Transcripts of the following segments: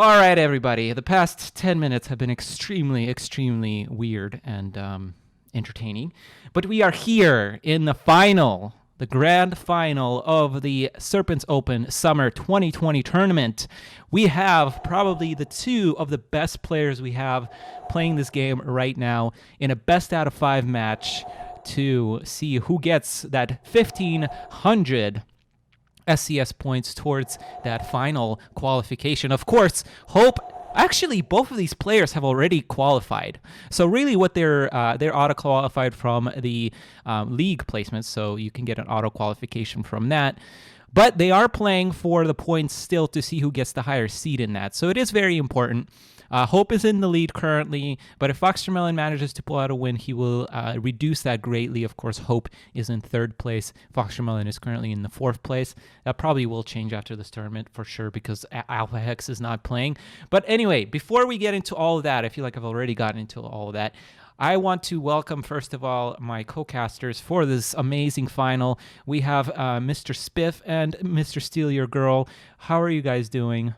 All right, everybody. The past 10 minutes have been extremely weird and entertaining. But we are here in the grand final of the Serpents Open Summer 2020 tournament. We have probably the two of the best players we have playing this game right now in a best out of 5 match to see who gets that 1,500 SCS points towards that final qualification. Of course, Hope. Actually, both of these players have already qualified. So really, what they're auto qualified from the league placements. So you can get an auto qualification from that. But they are playing for the points still to see who gets the higher seed in that. So it is very important. Hope is in the lead currently, but if FoxTermelon manages to pull out a win, he will reduce that greatly. Of course, Hope is in 3rd place. FoxTermelon is currently in the 4th place. That probably will change after this tournament for sure because Alpha Hex is not playing. But anyway, before we get into all of that, I feel like I've already gotten into all of that. I want to welcome, first of all, my co-casters for this amazing final. We have Mr. Spiff and Mr. Steal Your Girl. How are you guys doing?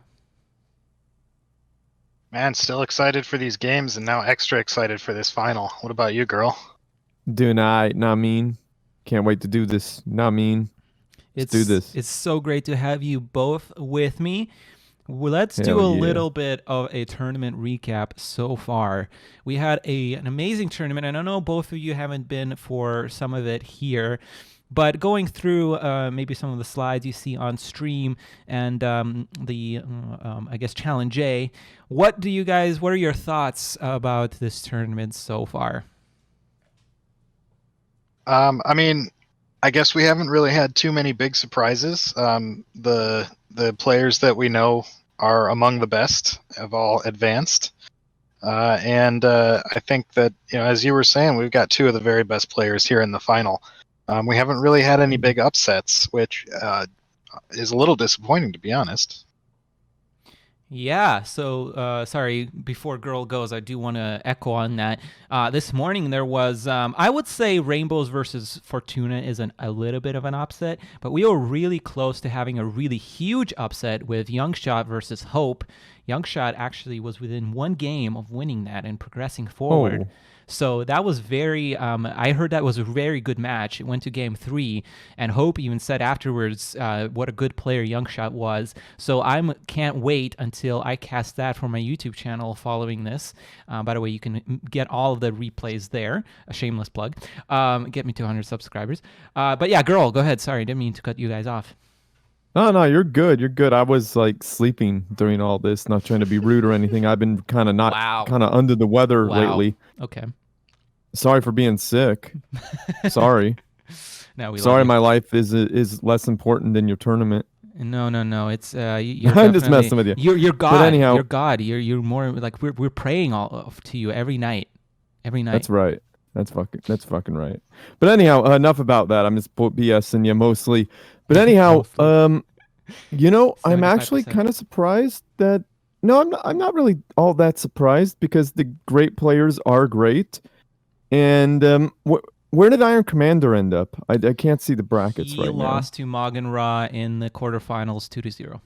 Man, still excited for these games and now extra excited for this final. What about you, girl? Doing not mean. Can't wait to do this. Not mean. Let's do this. It's so great to have you both with me. Let's do a little bit of a tournament recap so far. We had an amazing tournament, and I know both of you haven't been for some of it here, but going through maybe some of the slides you see on stream and I guess Challenge A, what are your thoughts about this tournament so far? I mean, I guess we haven't really had too many big surprises. The players that we know are among the best, have all advanced. And I think that, as you were saying, we've got two of the very best players here in the final. We haven't really had any big upsets, which is a little disappointing, to be honest. Yeah, so sorry, before Girl goes, I do want to echo on that. This morning there was, I would say Rainbows versus Fortuna is a little bit of an upset, but we were really close to having a really huge upset with Youngshot versus Hope. Youngshot actually was within 1 game of winning that and progressing forward. Oh. So that was I heard that was a very good match. It went to game 3, and Hope even said afterwards what a good player Youngshot was. So I can't wait until I cast that for my YouTube channel following this. By the way, you can get all of the replays there. A shameless plug. Get me to 100 subscribers. But yeah, Girl, go ahead. Sorry, didn't mean to cut you guys off. No, you're good. You're good. I was like sleeping during all this, not trying to be rude or anything. I've been kind of under the weather lately. Okay. Sorry for being sick. Sorry. Sorry, my life is less important than your tournament. No. It's you're I'm just messing with you. You're God. But anyhow, you're God. You're more like we're praying to you every night. Every night. That's right. That's fucking right. But anyhow, enough about that. I'm just BSing you mostly. But anyhow, I'm actually kind of surprised that. No, I'm not really all that surprised because the great players are great. And where did Iron Commander end up? I can't see the brackets right now. He lost to Magen Ra in the quarterfinals 2-0.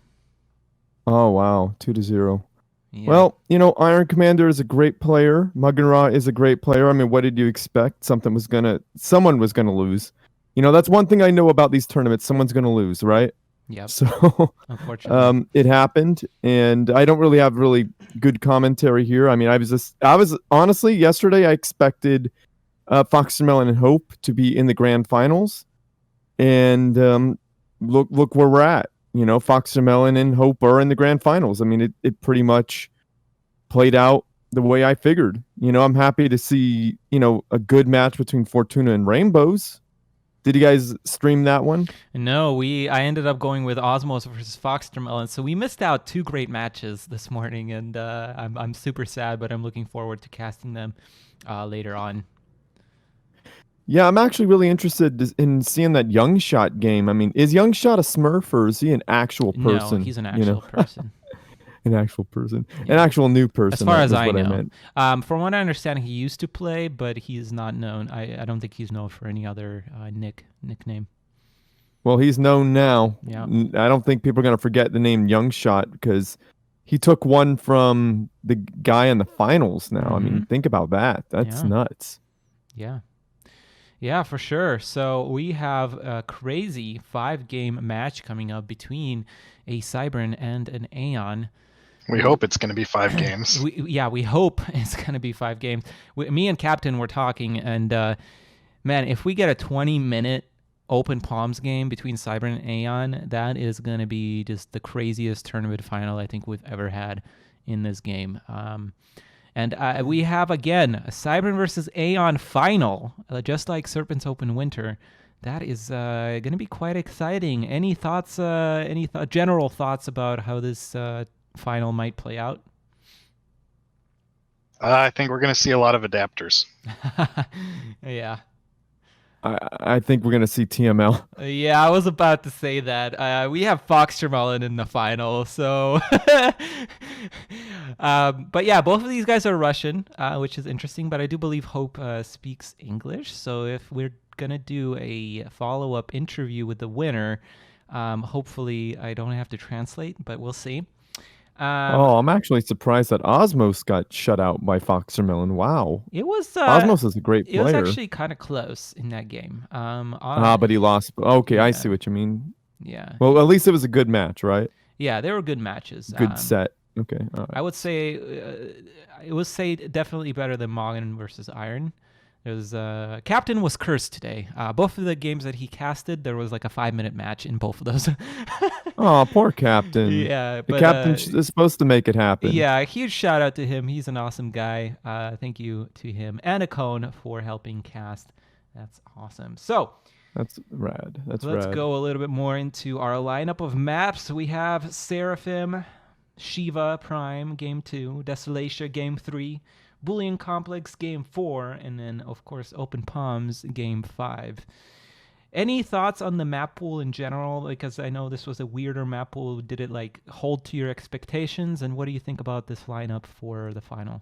Oh wow, 2-0. Yeah. Well, Iron Commander is a great player. Magen Ra is a great player. I mean, what did you expect? Someone was gonna lose. That's one thing I know about these tournaments. Someone's gonna lose, right? Yeah. So, unfortunately, it happened, and I don't really have really good commentary here. I mean, I was honestly yesterday I expected FoxTermelon and Hope to be in the grand finals, and look where we're at. FoxTermelon and Hope are in the grand finals. I mean, it pretty much played out the way I figured. I'm happy to see a good match between Fortuna and Rainbows. Did you guys stream that one? No, I ended up going with Osmos versus FoxTermelon, so we missed out 2 great matches this morning, and I'm super sad, but I'm looking forward to casting them later on. Yeah, I'm actually really interested in seeing that Youngshot game. I mean, is Youngshot a Smurf or is he an actual person? No, he's an actual person. An actual person. Yeah. An actual new person. As far as I know. From what I understand, he used to play, but he's not known. I don't think he's known for any other nickname. Well, he's known now. Yeah. I don't think people are going to forget the name Youngshot because he took one from the guy in the finals now. I mean, Mhm. think about that. That's Yeah. nuts. Yeah. Yeah, for sure. So we have a crazy 5-game match coming up between a Cybern and an Aeon. We hope it's going to be 5 games. We hope it's going to be 5 games. Me and Captain were talking, and man, if we get a 20-minute open palms game between Cybern and Aeon, that is going to be just the craziest tournament final I think we've ever had in this game. And we have, again, a Cybern versus Aeon final, just like Serpents Open Winter. That is going to be quite exciting. Any thoughts, general thoughts about how this final might play out? I think we're going to see a lot of adapters. Yeah. I think we're gonna see TML. Yeah, I was about to say that. We have FoxTermelon in the final, so. But yeah, both of these guys are Russian, which is interesting. But I do believe Hope speaks English. So if we're gonna do a follow-up interview with the winner, hopefully I don't have to translate, but we'll see. I'm actually surprised that Osmos got shut out by FoxTermelon. Wow. It was Osmos is a great it was player. actually kind of close in that game. But he lost. Okay, I see what you mean. Yeah. Well, at least it was a good match, right? Yeah, they were good matches. Good set. Okay. All right. I would say definitely better than Morgan versus Iron. Captain was cursed today. Both of the games that he casted, there was like a 5-minute match in both of those. Oh, poor Captain. Yeah, the but Captain is supposed to make it happen. Yeah, huge shout out to him. He's an awesome guy. Thank you to him and Akone for helping cast. That's awesome. So that's rad. Let's go a little bit more into our lineup of maps. We have Seraphim, Shiva Prime, Game 2, Desolatia, Game 3, Boolean Complex, Game 4, and then, of course, Open Palms, Game 5. Any thoughts on the map pool in general? Because I know this was a weirder map pool. Did it, like, hold to your expectations? And what do you think about this lineup for the final?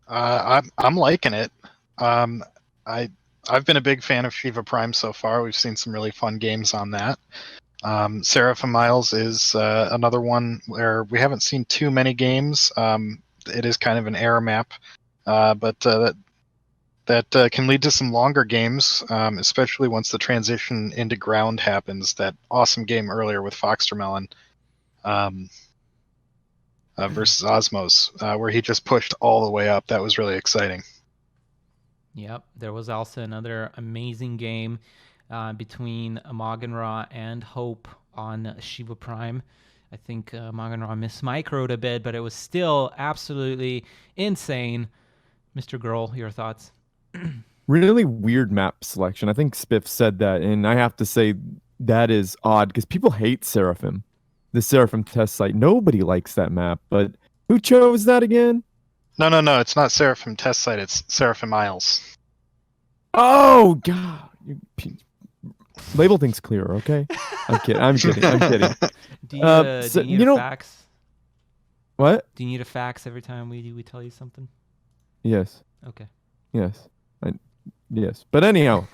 I'm liking it. I've been a big fan of Shiva Prime so far. We've seen some really fun games on that. Seraphim Islands is another one where we haven't seen too many games. It is kind of an error map, but that can lead to some longer games, especially once the transition into ground happens. That awesome game earlier with FoxTermelon versus Osmos, where he just pushed all the way up. That was really exciting. Yep, there was also another amazing game between Magenra and Hope on Shiva Prime. I think Magenra mismicroed a bit, but it was still absolutely insane. Mr. Girl, your thoughts? Really weird map selection. I think Spiff said that, and I have to say that is odd because people hate Seraphim. The Seraphim test site. Nobody likes that map, but who chose that again? No. It's not Seraphim test site. It's Seraphim Isles. Oh, God. Label things clearer, okay? I'm kidding. Do you need a fax? What? Do you need a fax every time we tell you something? Yes. Okay. Yes. Yes. But anyhow,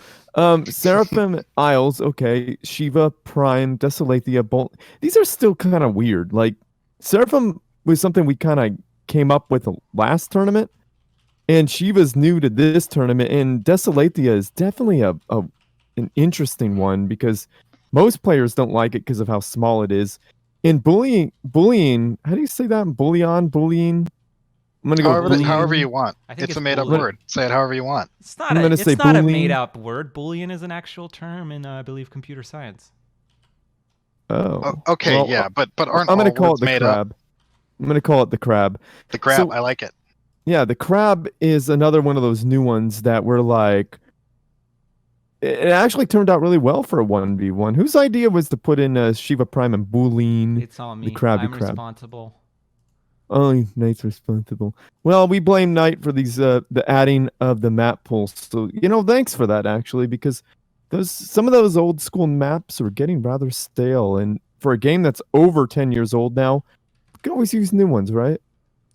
Seraphim Isles, okay. Shiva, Prime, Desolatia, Bolt. These are still kind of weird. Like, Seraphim was something we kind of came up with last tournament, and Shiva's new to this tournament, and Desolatia is definitely an interesting one because most players don't like it because of how small it is. In Boolean, how do you say that? Boolean? I'm gonna go however you want. It's a made-up word. Say it however you want. It's not a made-up word. Boolean is an actual term in, I believe, computer science. Oh. Okay, well, yeah, but aren't I'm gonna all call words it the made crab. up? I'm gonna call it the crab. The crab, so, I like it. Yeah, the crab is another one of those new ones that were like. It actually turned out really well for a 1v1. Whose idea was to put in Shiva Prime and Boolean? It's all me. The crabby I'm crab. Responsible. Oh, Nite's responsible. Well, we blame Nite for these the adding of the map pools. So, thanks for that, actually, because some of those old school maps are getting rather stale. And for a game that's over 10 years old now, we can always use new ones, right?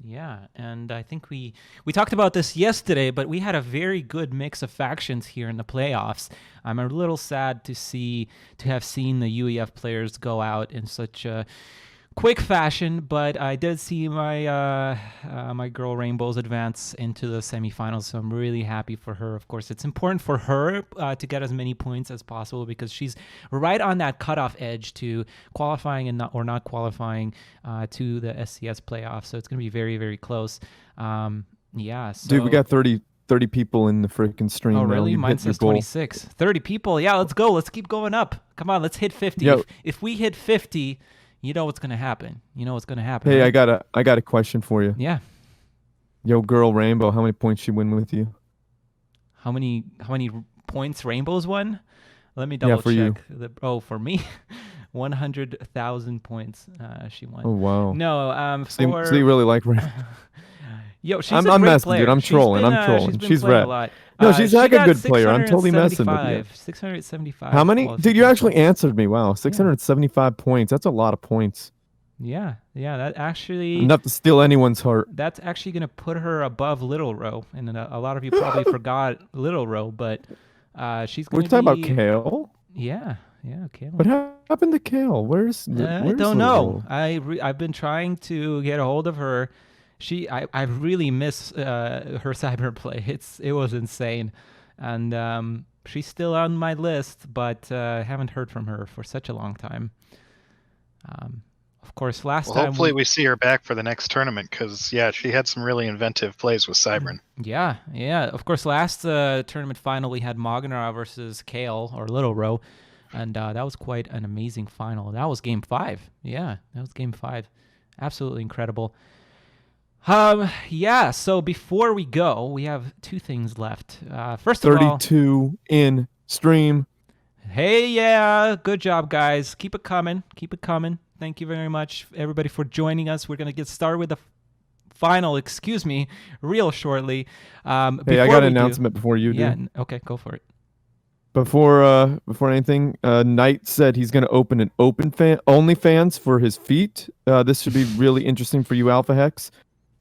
Yeah, and I think we talked about this yesterday, but we had a very good mix of factions here in the playoffs. I'm a little sad to have seen the UEF players go out in such a quick fashion, but I did see my girl Rainbows advance into the semifinals, so I'm really happy for her. Of course, it's important for her to get as many points as possible because she's right on that cutoff edge to qualifying and not qualifying to the SCS playoffs. So it's going to be very, very close. Yeah. So, Dude, we got 30 people in the freaking stream. Oh, now. really? You Mine hit your says goal. 26. 30 people. Yeah, let's go. Let's keep going up. Come on, let's hit 50. Yo. If we hit 50, you know what's going to happen. You know what's going to happen. Hey, right? I got a question for you. Yeah. Yo, girl, Rainbow, how many points she win with you? How many points Rainbows won? Let me double for you. check. For me, 100,000 points she won. Oh wow. No, So you really like Rainbow? Yo, she's I'm a great messing, player. dude. I'm She's trolling. been, I'm trolling. She's been She's playing rad. a lot. No, she's she like a got good player. I'm totally messing with you. 675. How many? Dude, you actually qualifications. answered me. Wow, 675 points. That's a lot of points. Yeah. That actually. Enough to steal anyone's heart. That's actually going to put her above Little Row. And a lot of you probably forgot Little Row, but she's going to be... We're talking about Kale? Yeah, Kale. What happened to Kale? Where's I don't know. I've been trying to get a hold of her. I really miss her cyberplay. It was insane. And she's still on my list, but haven't heard from her for such a long time. Of course, last time... Hopefully we see her back for the next tournament because, yeah, she had some really inventive plays with Cybern. Yeah. Of course, last tournament final, we had Magnar versus Kale, or Little Row, and that was quite an amazing final. That was Game 5. Yeah, that was Game 5. Absolutely incredible. Yeah, so before we go, we have two things left. First of all... 32 in stream. Hey, yeah, good job, guys. Keep it coming. Thank you very much, everybody, for joining us. We're going to get started with the final, real shortly. Hey, I got an announcement before you do. Yeah, okay, go for it. Before anything, Nite said he's going to open an OnlyFans for his feet. This should be really interesting for you, Alpha Hex.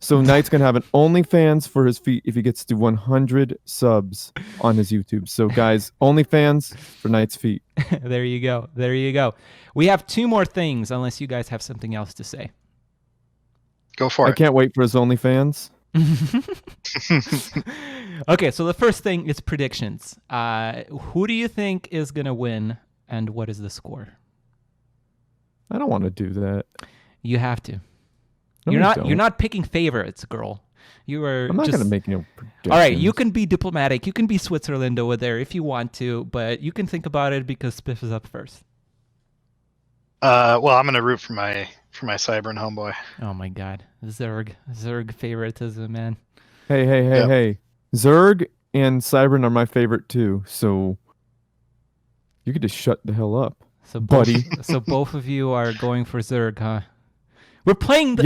So Nite's going to have an OnlyFans for his feet if he gets to 100 subs on his YouTube. So guys, OnlyFans for Nite's feet. There you go. We have two more things, unless you guys have something else to say. Go for it. I can't wait for his OnlyFans. Okay, so the first thing is predictions. Who do you think is going to win, and what is the score? I don't want to do that. You have to. No, You're not picking favorites, girl. You are. I'm not going to make no predictions. All right, you can be diplomatic. You can be Switzerland over there if you want to, but you can think about it because Spiff is up first. Well, I'm going to root for my Cybern homeboy. Oh my God, Zerg favoritism, man. Hey. Zerg and Cybern are my favorite too, so you could just shut the hell up, buddy. So both of you are going for Zerg, huh? We're playing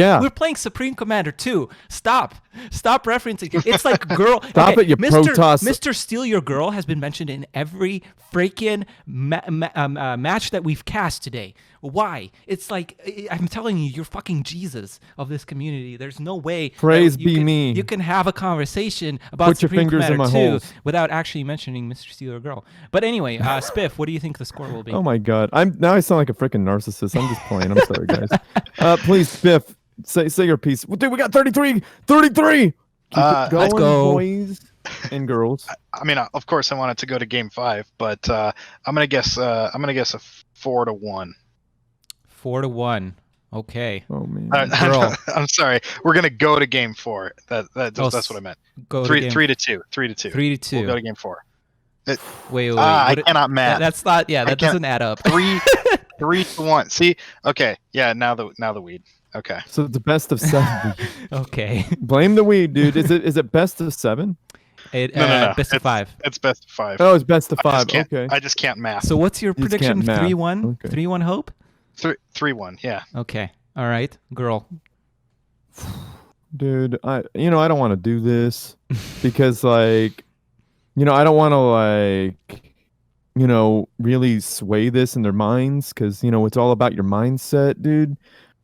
Supreme Commander 2. Stop referencing. It's like girl. Stop it, you Protoss. Mr. Steal Your Girl has been mentioned in every freaking match that we've cast today. Why? It's like, I'm telling you, you're fucking Jesus of this community. There's no way. Praise be me. You can have a conversation about Put your Supreme fingers in Commander my 2 holes. without actually mentioning Mr. Steal Your Girl. But anyway, Spiff, what do you think the score will be? Oh my God, now I sound like a freaking narcissist. I'm just playing. I'm sorry, guys. Please, Spiff, say your piece. Dude, we got 33. Keep it going, let's go, boys and girls. I mean, of course, I want it to go to Game 5, but I'm gonna guess a 4-1. 4-1. Okay. Oh man. Girl. I'm sorry. We're gonna go to Game 4. That's what I meant. Go 3-2. 3-2. 3-2. We'll go to Game 4. Wait. I cannot math. That's not. Yeah, that doesn't add up. 3-1. See? Okay. Yeah. Now the weed. Okay. So it's the best of 7. Okay. Blame the weed, dude. Is it best of 7? No. Best of 5. It's best of 5. Oh, it's best of 5. Okay. I just can't math. So what's your You just prediction? can't math. 3-1. Okay. 3-1 Hope. 3-1. Yeah. Okay. All right, girl. Dude, I don't want to do this because I don't want to really sway this in their minds because it's all about your mindset, dude.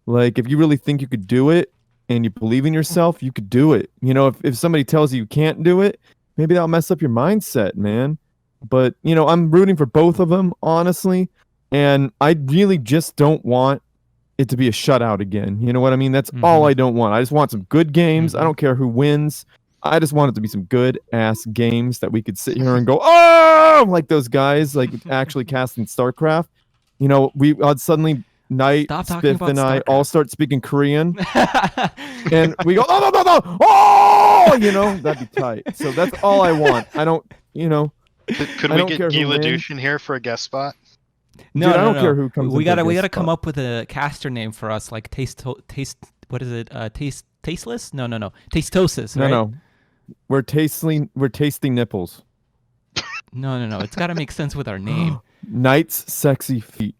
Like if you really think you could do it and you believe in yourself, you could do it. If somebody tells you can't do it, maybe that'll mess up your mindset, man. But I'm rooting for both of them, honestly, and I really just don't want it to be a shutout again. You know what I mean? That's all I don't want. I just want some good games. I don't care who wins. I just want it to be some good ass games that we could sit here and go, oh, like those guys, like actually casting StarCraft. You know, I'd suddenly Nite, Spiff, and I all start speaking Korean, and we go, oh, no, no, no, oh, you know, that'd be tight. So that's all I want. I don't, you know. Could we get Gila Dushin here for a guest spot? No, Dude, no, I don't care who comes. We gotta come up with a caster name for us, like taste. What is it? Tasteless? No. Tastosis. Right? No. We're tasting nipples. No. It's got to make sense with our name. Nite's sexy feet.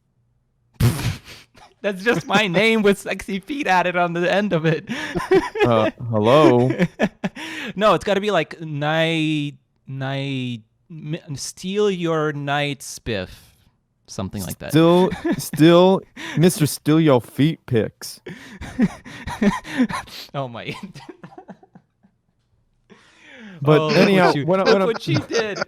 That's just my name with sexy feet added on the end of it. Hello. No, it's got to be like steal your night spiff, something like that. Still, Mr. Steal Your Feet pics. Oh my. But anyhow, what she did.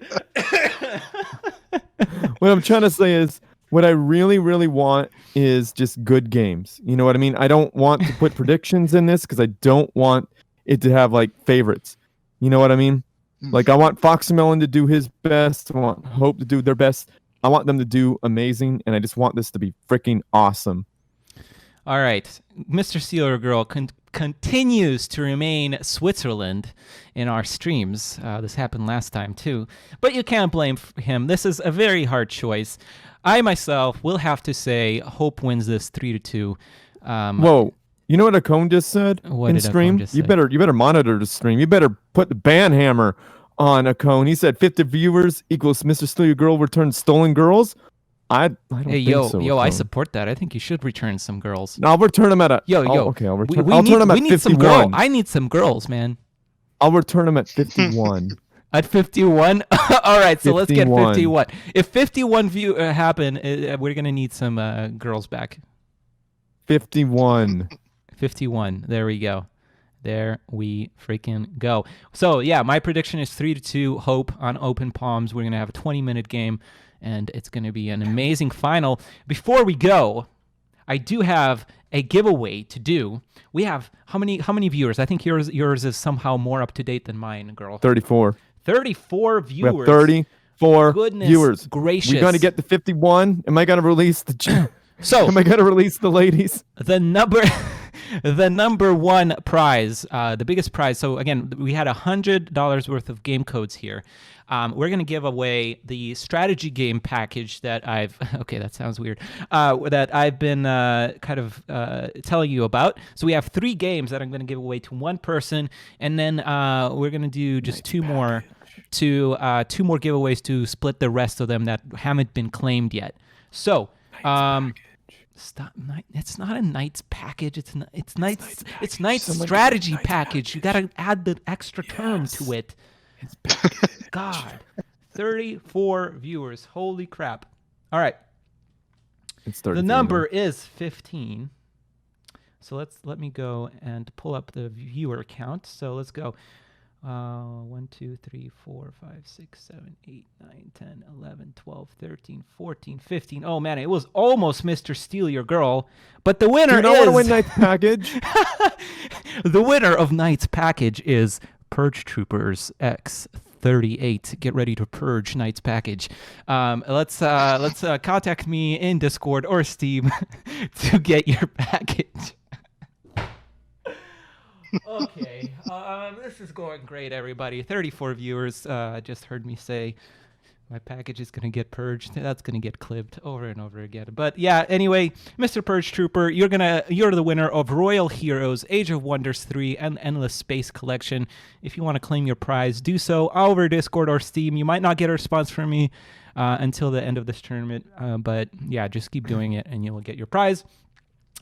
What I'm trying to say is, what I really, really want is just good games. You know what I mean? I don't want to put predictions in this because I don't want it to have like favorites. You know what I mean? Like I want FoxTermelon to do his best. I want Hope to do their best. I want them to do amazing, and I just want this to be freaking awesome. All right, Mr. Sealer Girl continues to remain Switzerland in our streams. This happened last time too, but you can't blame him. This is a very hard choice. I myself will have to say Hope wins this 3-2. Whoa. You know what Akone just said in stream? You better monitor the stream. You better put the ban hammer on Akone. He said 50 viewers equals Mr. Steal Your Girl returns stolen girls. I don't think so. Yo, I support that. I think you should return some girls. No, I'll return them at a... Okay, I'll return them at 51. I need some girls, man. I'll return them at 51. At 51? All right, so 51. let's get 51. If 51 happen, we're going to need some girls back. 51. 51. There we go. There we freaking go. So, yeah, my prediction is 3-2 Hope on Open Palms. We're going to have a 20-minute game, and it's going to be an amazing final. Before we go, I do have a giveaway to do. We have how many viewers? I think yours is somehow more up to date than mine, girl. 34. 34 viewers. We have 34 Goodness viewers. Gracious. We're going to get to 51. Am I going to release the am I going to release the ladies? The number one prize, the biggest prize. So again, we had $100 worth of game codes here. We're going to give away the strategy game package that that sounds weird, that I've been kind of telling you about. So we have 3 games that I'm going to give away to one person, and then we're going to do just two more giveaways to split the rest of them that haven't been claimed yet. So, stop! It's not a Nite's package. It's Nite's strategy package. You got to add the extra term to it. God, 34 viewers. Holy crap! All right, the number is 15. So let me go and pull up the viewer count. So let's go. 1, 2, 3, 4, 5, 6, 7, 8, 9, 10, 11, 12, 13, 14, 15. Oh man, it was almost Mr. Steal Your Girl, but the winner is... You don't want to win Nite's package? The winner of Nite's package is Purge Troopers X38. Get ready to purge Nite's package. Let's contact me in Discord or Steam to get your package. Okay, this is going great, everybody. 34 viewers just heard me say my package is going to get purged. That's going to get clipped over and over again. But yeah, anyway, Mr. Purge Trooper, you're the winner of Royal Heroes, Age of Wonders 3, and Endless Space Collection. If you want to claim your prize, do so over Discord or Steam. You might not get a response from me until the end of this tournament, but yeah, just keep doing it and you'll get your prize.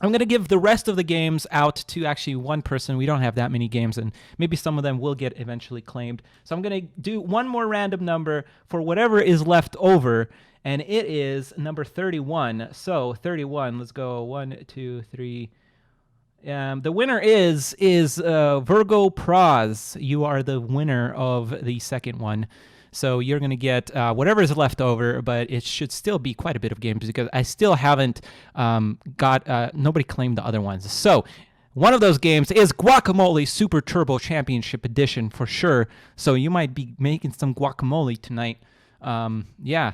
I'm going to give the rest of the games out to actually one person. We don't have that many games, and maybe some of them will get eventually claimed. So I'm going to do one more random number for whatever is left over, and it is number 31. So 31, let's go. 1, 2, 3. The winner is Virgo Praz. You are the winner of the second one. So you're going to get whatever is left over, but it should still be quite a bit of games because I still haven't nobody claimed the other ones. So one of those games is Guacamole Super Turbo Championship Edition for sure. So you might be making some guacamole tonight.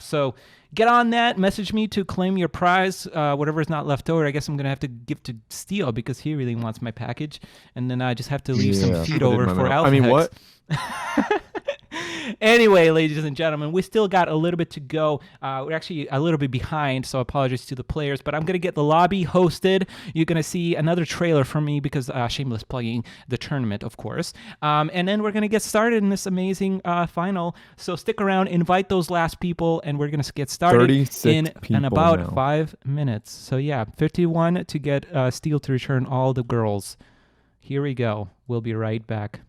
So get on that. Message me to claim your prize. Whatever is not left over, I guess I'm going to have to give to Steele because he really wants my package. And then I just have to leave some feed over for Alpha. I mean, what? Anyway, ladies and gentlemen, we still got a little bit to go. We're actually a little bit behind, so apologies to the players, but I'm going to get the lobby hosted. You're going to see another trailer from me because shameless plugging the tournament, of course. And then we're going to get started in this amazing final. So stick around, invite those last people, and we're going to get started in about 5 minutes. So yeah, 51 to get Steel to return all the girls. Here we go. We'll be right back.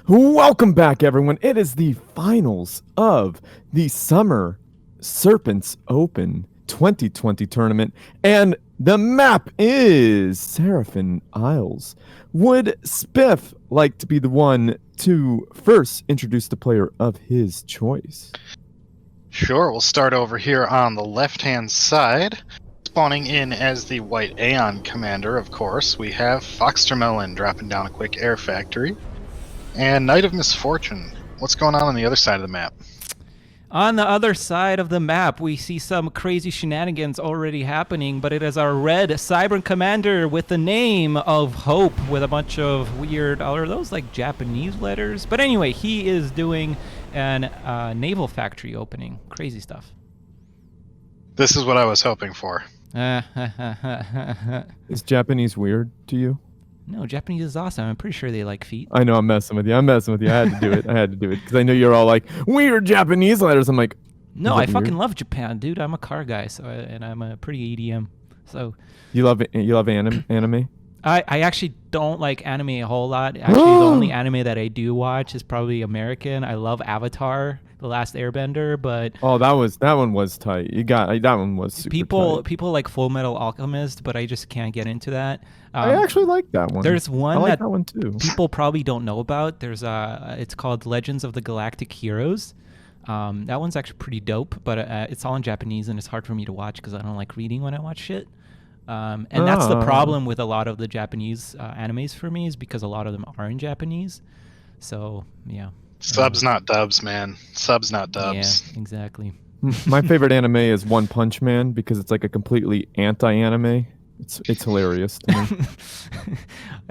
Welcome back, everyone. It is the finals of the Summer Serpents Open 2020 tournament, and the map is Seraphim Isles. Would Spiff like to be the one to first introduce the player of his choice? Sure, we'll start over here on the left-hand side. Spawning in as the White Aeon commander, of course, we have FoxTermelon dropping down a quick air factory. And Knight of Misfortune. What's going on the other side of the map? On the other side of the map, we see some crazy shenanigans already happening, but it is our red Cyber Commander with the name of Hope with a bunch of weird, are those like Japanese letters? But anyway, he is doing an naval factory opening. Crazy stuff. This is what I was hoping for. Is Japanese weird to you? No, Japanese is awesome. I'm pretty sure they like feet. I know, I'm messing with you. I had to do it. I had to do it because I know you're all like weird Japanese letters. I'm like, no, I weird? fucking love Japan, dude. I'm a car guy, and I'm a pretty EDM. So you love anime? I actually don't like anime a whole lot. Actually, the only anime that I do watch is probably American. I love Avatar, The Last Airbender, but that one was tight. That one was super tight. People like Full Metal Alchemist, but I just can't get into that. I actually like that one. There's one I like that one too. People probably don't know about. There's it's called Legends of the Galactic Heroes. That one's actually pretty dope, but it's all in Japanese and it's hard for me to watch because I don't like reading when I watch shit. And that's the problem with a lot of the Japanese animes for me, is because a lot of them are in Japanese. So yeah. Subs not dubs, man. Subs not dubs. Yeah, exactly. My favorite anime is One Punch Man because it's like a completely anti-anime. It's hilarious to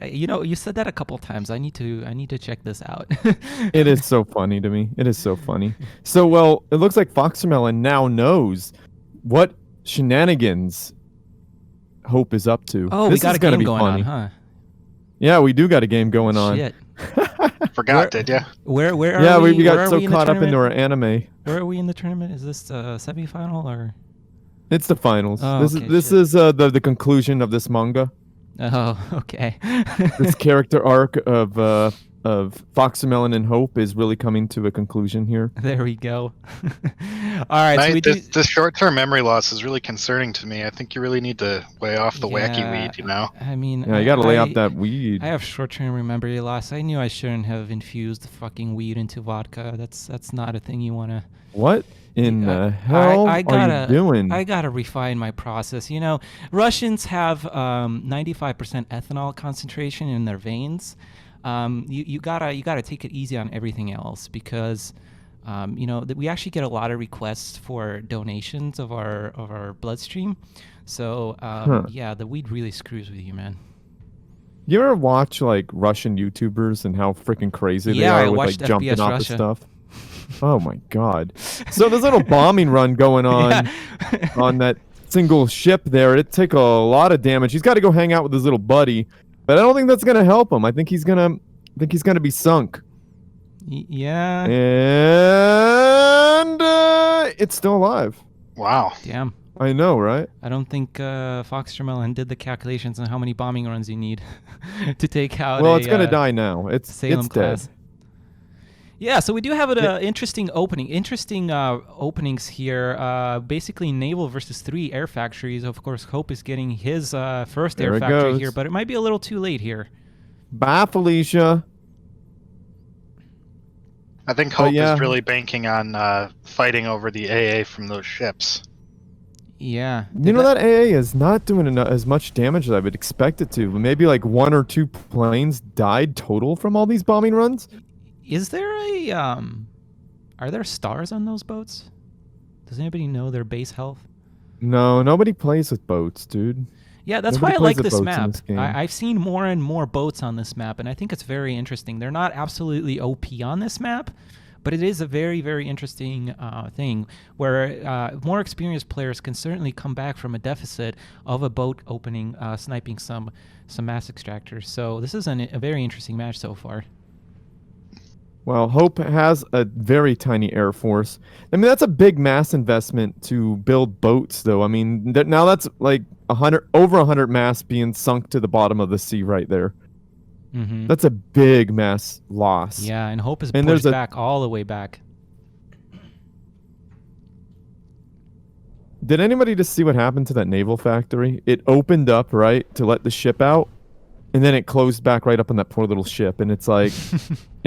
me. You said that a couple times. I need to check this out. It is so funny to me. It is so funny. So, well, it looks like FoxTermelon now knows what shenanigans Hope is up to. Oh, this we got is a gonna game be going funny. on, huh? Yeah, we do got a game going on. Shit. Forgot, did ya? Where are Yeah, we? we where got are so we in the caught up into tournament? our anime. Where are we in the tournament? Is this semifinal or? It's the finals. Oh, this okay, is the conclusion of this manga. Oh, okay. This character arc of FoxTermelon and Hope is really coming to a conclusion here. There we go. All right, so we do. This short-term memory loss is really concerning to me. I think you really need to weigh off the wacky weed, you know? I mean, Yeah, you got to lay off that weed. I have short-term memory loss. I knew I shouldn't have infused fucking weed into vodka. That's not a thing you want to. What in the hell are you doing? I gotta refine my process. You know, Russians have 95% ethanol concentration in their veins. You gotta take it easy on everything else because, we actually get a lot of requests for donations of our bloodstream. So yeah, the weed really screws with you, man. You ever watch like Russian YouTubers and how freaking crazy they are with like jumping FPS off Russia. of stuff? Oh my god! So this little bombing run going on on that single ship there, it took a lot of damage. He's got to go hang out with his little buddy, but I don't think that's gonna help him. I think he's gonna be sunk. Yeah. And it's still alive. Wow. Damn. I know, right? I don't think FoxTermelon did the calculations on how many bombing runs you need to take out. Well, it's gonna die now. It's Salem class. dead. Yeah, so we do have an interesting opening. Interesting openings here. Basically, naval versus 3 air factories. Of course, Hope is getting his first There air it factory goes. here, but it might be a little too late here. Bye, Felicia. I think Hope yeah. is really banking on fighting over the AA from those ships. Yeah. You know that AA is not doing as much damage as I would expect it to. Maybe like 1 or 2 planes died total from all these bombing runs. Is there a are there stars on those boats? Does anybody know their base health? No, nobody plays with boats, dude. Yeah, that's Nobody why I plays like with this boats in map. this game. I've seen more and more boats on this map, and I think it's very interesting. They're not absolutely OP on this map, but it is a very, very interesting thing where more experienced players can certainly come back from a deficit of a boat opening, sniping some mass extractors. So this is a very interesting match so far. Well, Hope has a very tiny air force. I mean, that's a big mass investment to build boats, though. I mean, now that's like over 100 mass being sunk to the bottom of the sea right there. Mm-hmm. That's a big mass loss. Yeah, and Hope is And pushed there's back all the way back. Did anybody just see what happened to that naval factory? It opened up, right, to let the ship out, and then it closed back right up on that poor little ship, and it's like,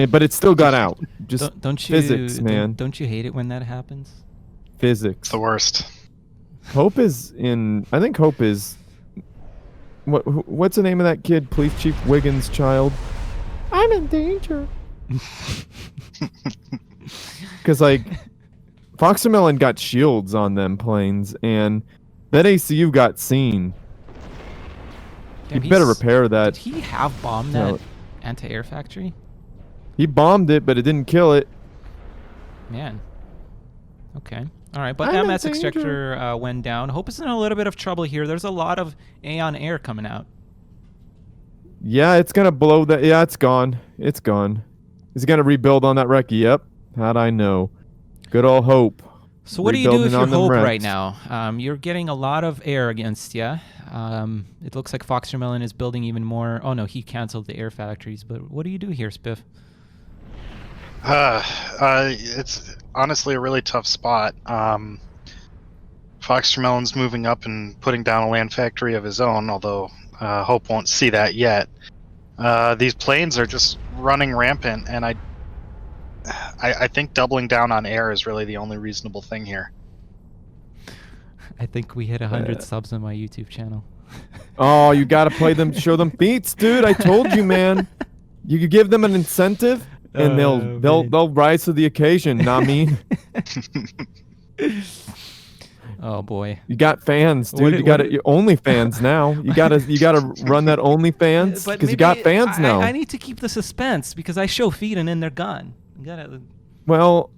but it still got out. Just don't you, physics, man. Don't you hate it when that happens? Physics. It's the worst. Hope is in. I think Hope is. What's the name of that kid? Police Chief Wiggins' child. I'm in danger. Because like, FoxTermelon got shields on them planes, and that ACU got seen. Damn, You better repair Did that. he have bombed No. that anti-air factory? He bombed it, but it didn't kill it. Man. Okay. All right, but I'm in MS danger. Extractor went down. Hope is in a little bit of trouble here. There's a lot of Aeon air coming out. Yeah, it's gonna blow that. Yeah, it's gone. It's gone. Is he gonna rebuild on that wreck? Yep. How'd I know? Good old Hope. So what do you do if Rebuilding you're on them Hope right wrecks. now? You're getting a lot of air against you. It looks like FoxTermelon is building even more. Oh no, he canceled the air factories. But what do you do here, Spiff? It's honestly a really tough spot. FoxTermelon's moving up and putting down a land factory of his own, although Hope won't see that yet. These planes are just running rampant, and I think doubling down on air is really the only reasonable thing here. I think we hit 100 subs on my YouTube channel. Oh, you gotta play them, show them feats, dude. I told you, man. You could give them an incentive, and they'll rise to the occasion. Not me. Oh boy. You got fans, dude. What- You got what- your OnlyFans now. You gotta run that OnlyFans But because you maybe got fans now. I need to keep the suspense because I show feet and then they're gone. You gotta. Well,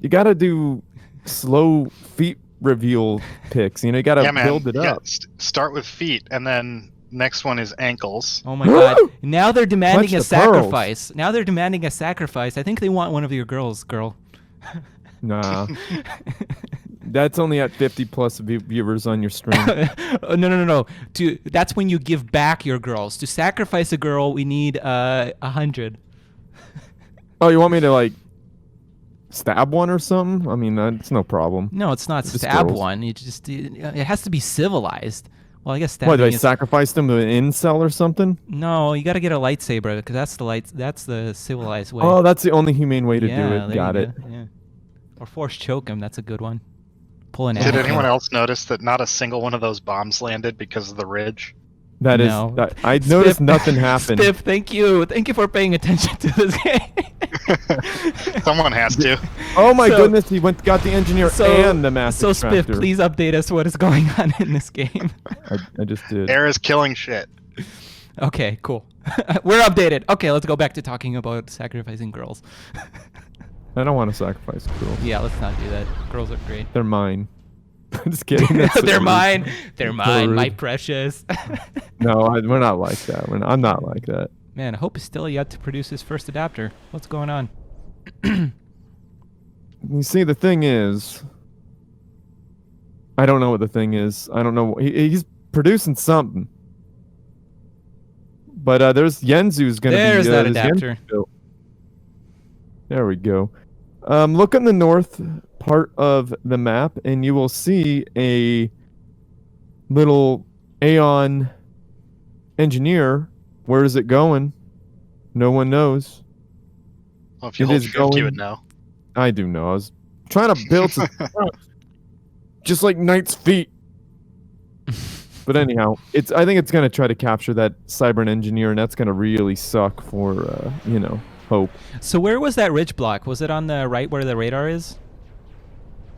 you gotta do slow feet reveal pics. You know, you gotta Yeah, man. build it Yeah, up. start with feet, and then next one is ankles. Oh my god. Now they're demanding Clutch a the pearls. sacrifice. Now they're demanding a sacrifice. I think they want one of your girls, girl. Nah, that's only at 50 plus viewers on your stream. No. That's when you give back your girls. To sacrifice a girl, we need 100. Oh, you want me to like stab one or something? I mean, that's no problem. No, it's not Just stab girls. one. It has to be civilized. Well, I guess What, do I stabbing is. sacrifice them to an incel or something? No, you got to get a lightsaber because that's the civilized way. Oh, that's the only humane way to do Yeah, it. there Got you it. go, Yeah. Or force choke him. That's a good one. Pull an Did Anakin. anyone else notice that not a single one of those bombs landed because of the ridge? That is. No. That, I noticed Spiff- nothing happened. Spiff, thank you. Thank you for paying attention to this game. Someone has to. Oh my So- goodness, he got the engineer and the mass So Spiff, extractor. please update us what is going on in this game. I just did. Air is killing shit. Okay, cool. We're updated. Okay, let's go back to talking about sacrificing girls. I don't want to sacrifice girls. Yeah, let's not do that. Girls are great. They're mine. I'm just kidding. That's so They're rude. mine. They're mine, my rude. precious. No, we're not like that. I'm not like that. Man, Hope is still yet to produce his first adapter. What's going on? You see, the thing is, I don't know what the thing is. I don't know. He's producing something. But there's Yenzu's gonna There's be. that there's adapter. Yenzu. There we go. Look on the north part of the map, and you will see a little Aeon engineer. Where is it going? No one knows. Well, if you It hold is shift, you going- would know. I do know. I was trying to build some, just like Nite's feet. But anyhow, I think it's gonna try to capture that Cybern engineer, and that's gonna really suck for Hope. So where was that ridge block? Was it on the right where the radar is?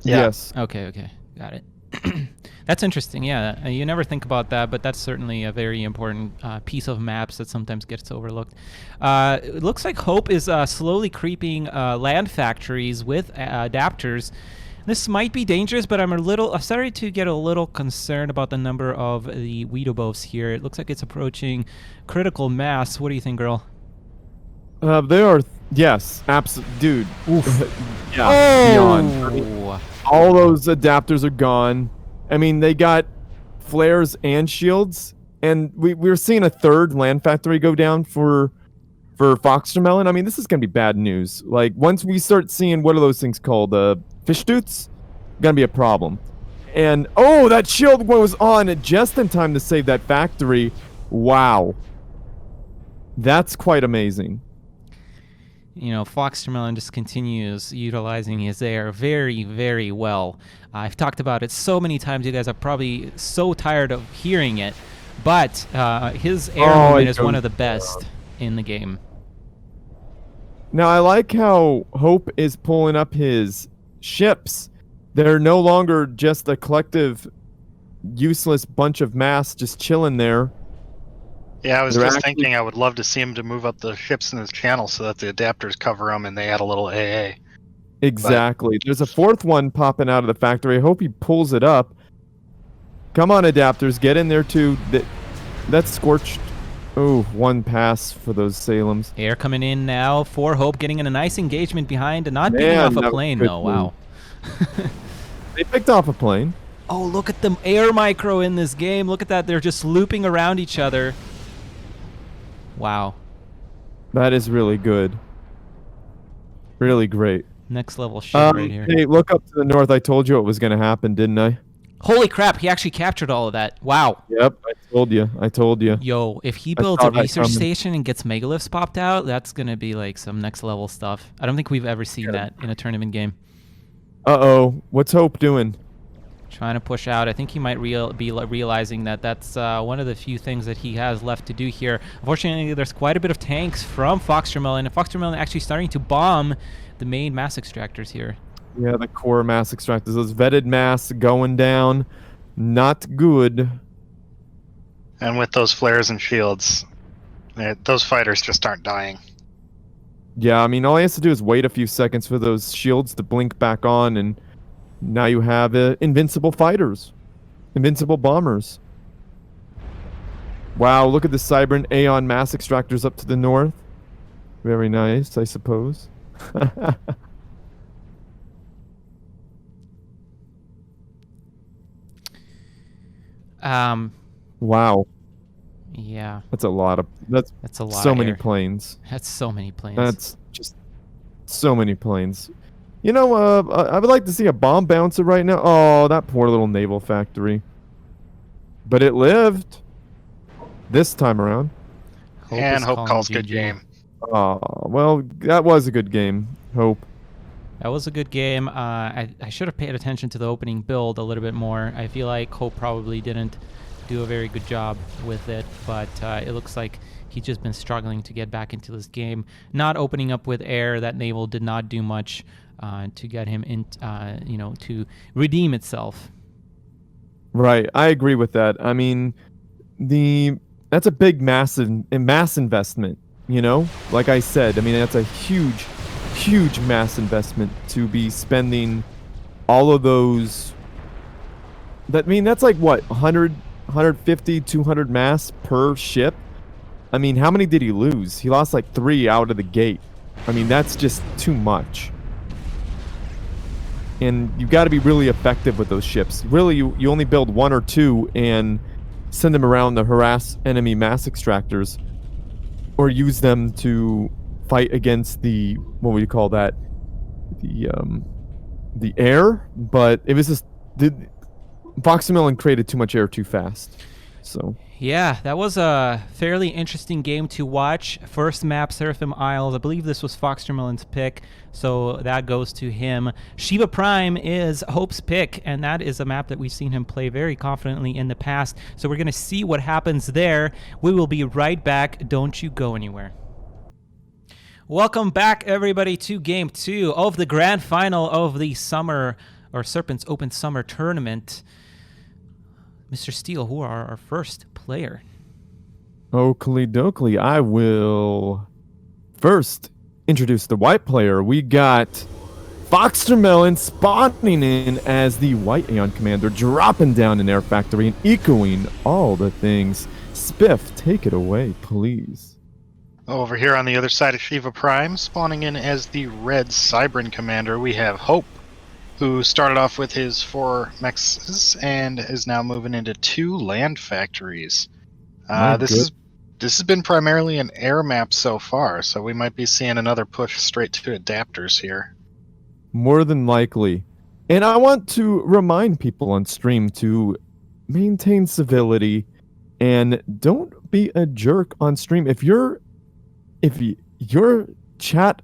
Yeah. Yes. Okay, got it. That's interesting. Yeah, you never think about that, but that's certainly a very important piece of maps that sometimes gets overlooked. It looks like Hope is slowly creeping land factories with adapters. This might be dangerous, but I'm starting to get a little concerned about the number of the Weedobos here. It looks like it's approaching critical mass. What do you think, girl? They are. Yes, absolutely, dude. Oof. Yeah, beyond. I mean, all those adapters are gone. I mean, they got flares and shields, and we're seeing a third land factory go down for FoxTermelon. I mean, this is gonna be bad news. Like, once we start seeing, what are those things called? Fish toots? Gonna be a problem. And oh, that shield was on just in time to save that factory. Wow, that's quite amazing. You know, FoxTermelon just continues utilizing his air very, very well. I've talked about it so many times. You guys are probably so tired of hearing it, but his air movement is one of the best in the game. Now, I like how Hope is pulling up his ships. They're no longer just a collective, useless bunch of mass just chilling there. Yeah, I was They're just actually- thinking I would love to see him to move up the ships in his channel so that the adapters cover them and they add a little AA. Exactly. There's a fourth one popping out of the factory. I hope he pulls it up. Come on, adapters, get in there too. That's scorched. Oh, one pass for those Salems. Air coming in now for Hope, getting in a nice engagement behind and not beating Man, off that a was plane, good though. Wow. They picked off a plane. Oh, look at the air micro in this game. Look at that. They're just looping around each other. Wow. That is really good. Really great. Next level shit right here. Hey, look up to the north. I told you what was going to happen, didn't I? Holy crap, he actually captured all of that. Wow. Yep, I told you. I told you. Yo, if he I builds saw a that research coming. station and gets megaliths popped out, that's going to be like some next level stuff. I don't think we've ever seen that in a tournament game. Uh-oh. What's Hope doing? Trying to push out. I think he might be realizing that that's one of the few things that he has left to do here. Unfortunately, there's quite a bit of tanks from FoxTermelon, and FoxTermelon actually starting to bomb the main mass extractors here. Yeah, the core mass extractors. Those vetted mass going down. Not good. And with those flares and shields, those fighters just aren't dying. Yeah, I mean, all he has to do is wait a few seconds for those shields to blink back on, and now you have invincible fighters. Invincible bombers. Wow, look at the Cybran Aeon mass extractors up to the north. Very nice, I suppose. Wow, Yeah, that's a lot of that's that's a lot. so of many air. planes. That's so many planes. That's just so many planes. You know, I would like to see a bomb bouncer right now. Oh, that poor little naval factory. But it lived this time around. And is Hope calling calls good GG. game. Oh, well, that was a good game. Hope. That was a good game. I should have paid attention to the opening build a little bit more. I feel like Hope probably didn't do a very good job with it, but it looks like he's just been struggling to get back into this game. Not opening up with air, that naval did not do much to get him in, to redeem itself. Right, I agree with that. I mean, that's a big mass investment, you know? Like I said, I mean, that's a huge mass investment to be spending all of those. That's like what, 100, 150, 200 mass per ship? I mean, how many did he lose? He lost like 3 out of the gate. I mean, that's just too much. And you got to be really effective with those ships. Really, you only build 1 or 2 and send them around to harass enemy mass extractors, or use them to fight against the, what would you call that? The air. But it was just FoxTermelon created too much air too fast. So Yeah, that was a fairly interesting game to watch. First map, Seraphim Isles. I believe this was FoxTermelon's pick, so that goes to him. Shiva Prime is Hope's pick, and that is a map that we've seen him play very confidently in the past. So we're going to see what happens there. We will be right back. Don't you go anywhere. Welcome back, everybody, to Game 2 of the grand final of the summer, or Serpents Open Summer Tournament. Mr. Steele, who are our first player? Oakley dokley. I will first introduce the white player. We got FoxTermelon spawning in as the white Aeon commander, dropping down an air factory and echoing all the things. Spiff, take it away, please. Over here on the other side of Shiva Prime, spawning in as the red Cybran commander, we have Hope, who started off with his 4 mexes and is now moving into 2 land factories. This has been primarily an air map so far, so we might be seeing another push straight to adapters here. More than likely. And I want to remind people on stream to maintain civility and don't be a jerk on stream. If your chat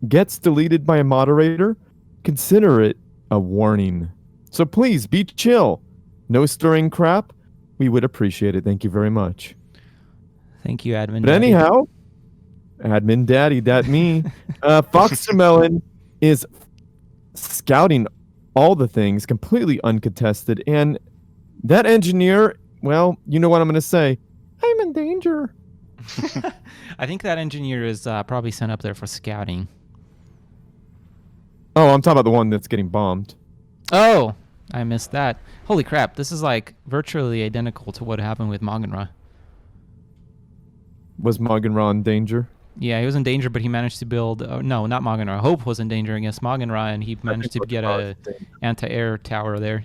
gets deleted by a moderator, consider it a warning. So please be chill. No stirring crap. We would appreciate it. Thank you very much. Thank you, Admin. But anyhow, Admin Daddy, that me. FoxTermelon is scouting all the things completely uncontested. And that engineer, well, you know what I'm going to say. I'm in danger. I think that engineer is probably sent up there for scouting. Oh, I'm talking about the one that's getting bombed. Oh, I missed that. Holy crap, this is like virtually identical to what happened with Magenra. Was Magenra in danger? Yeah, he was in danger, but he managed to build... no, not Magenra. Hope was in danger against Magenra, and he managed to get a anti-air tower there,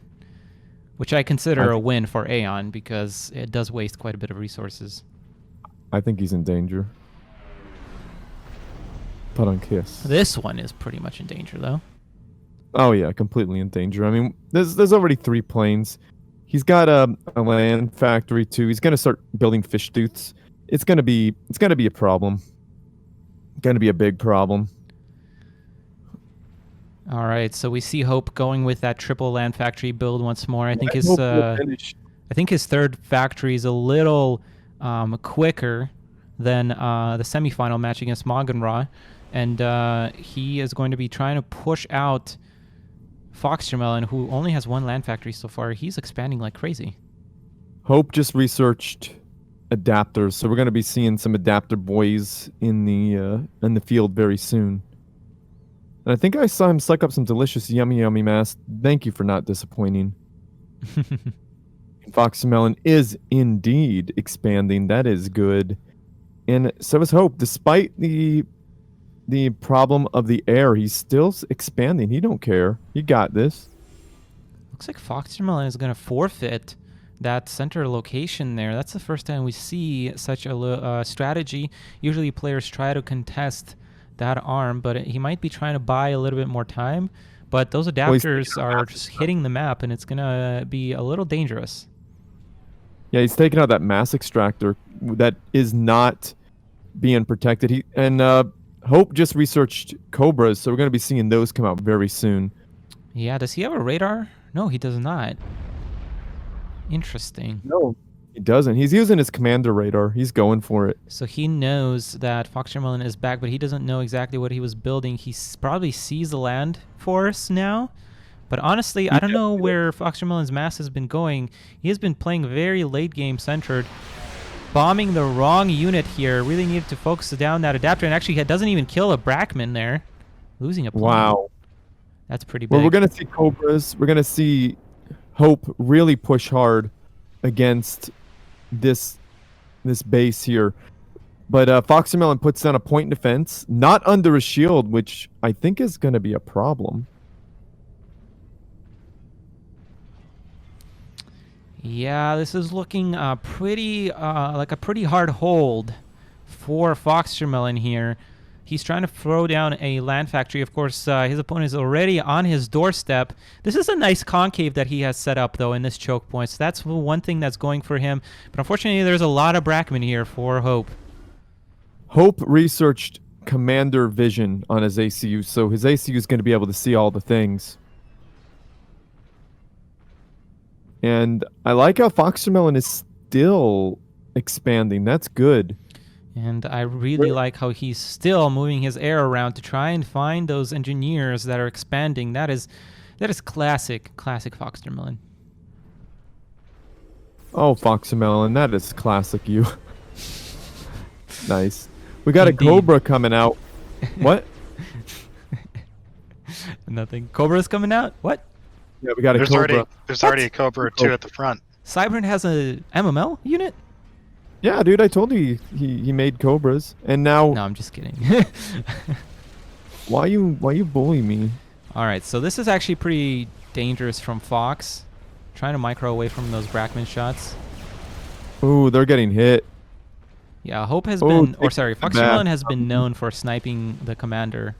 which I consider a win for Aeon, because it does waste quite a bit of resources. I think he's in danger. Put on kiss. This one is pretty much in danger, though. Oh yeah, completely in danger. I mean, there's already 3 planes. He's got a land factory too. He's gonna start building fish tooths. It's gonna be a problem. Gonna be a big problem. All right, so we see Hope going with that triple land factory build once more. I think his third factory is a little quicker than the semifinal match against Magenra, and he is going to be trying to push out FoxTermelon, who only has 1 land factory so far. He's expanding like crazy. Hope just researched adapters, so we're going to be seeing some adapter boys in the field very soon. And I think I saw him suck up some delicious yummy mass. Thank you for not disappointing. FoxTermelon is indeed expanding. That is good. And so is Hope. Despite the problem of the air, he's still expanding. He don't care. He got this. Looks like FoxTermelon is going to forfeit that center location there. That's the first time we see such a strategy. Usually players try to contest that arm, but he might be trying to buy a little bit more time. But those adapters are just hitting the map, and it's going to be a little dangerous. Yeah, he's taking out that mass extractor that is not being protected. Hope just researched Cobras, so we're going to be seeing those come out very soon. Yeah, does he have a radar? No, he does not. Interesting. No, he doesn't. He's using his commander radar. He's going for it. So he knows that FoxTermelon is back, but he doesn't know exactly what he was building. He probably sees the land force now. But honestly, I don't know where FoxTermelon's mass has been going. He has been playing very late game centered, bombing the wrong unit here. Really needed to focus down that adapter, and actually doesn't even kill a Brackman there. Losing a plane. Wow. That's pretty big. Well, we're going to see Cobras. We're going to see Hope really push hard against this base here. But FoxTermelon puts down a point defense, not under a shield, which I think is going to be a problem. Yeah, this is looking pretty like a pretty hard hold for FoxTermelon here. He's trying to throw down a land factory. Of course, his opponent is already on his doorstep. This is a nice concave that he has set up, though, in this choke point. So that's one thing that's going for him. But unfortunately, there's a lot of Brackman here for Hope. Hope researched commander vision on his ACU, so his ACU is going to be able to see all the things. And I like how FoxTermelon is still expanding. That's good. And I really like how he's still moving his air around to try and find those engineers that are expanding. That is classic FoxTermelon. Oh, FoxTermelon, that is classic you. Nice. We got Indeed. a Cobra coming out. What? Nothing. Cobra's coming out? What? Yeah, we got a Cobra. There's already a Cobra or 2 at the front. Cybrand has a MML unit? Yeah, dude, I told you he made Cobras, and now. No, I'm just kidding. Why you bully me? All right, so this is actually pretty dangerous from Fox, trying to micro away from those Brackman shots. Ooh, they're getting hit. Yeah, Hope has been, or sorry, FoxTermelon has been known for sniping the commander.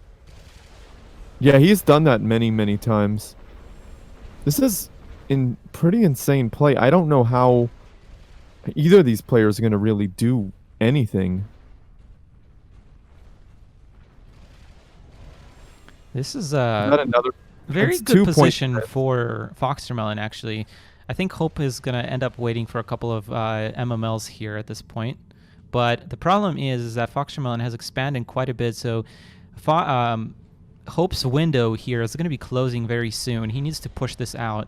Yeah, he's done that many times. This is pretty insane play. I don't know how either of these players are going to really do anything. This is a very good position for FoxTermelon, actually. I think Hope is going to end up waiting for a couple of MMLs here at this point. But the problem is that FoxTermelon has expanded quite a bit, so Hope's window here is going to be closing very soon. He needs to push this out.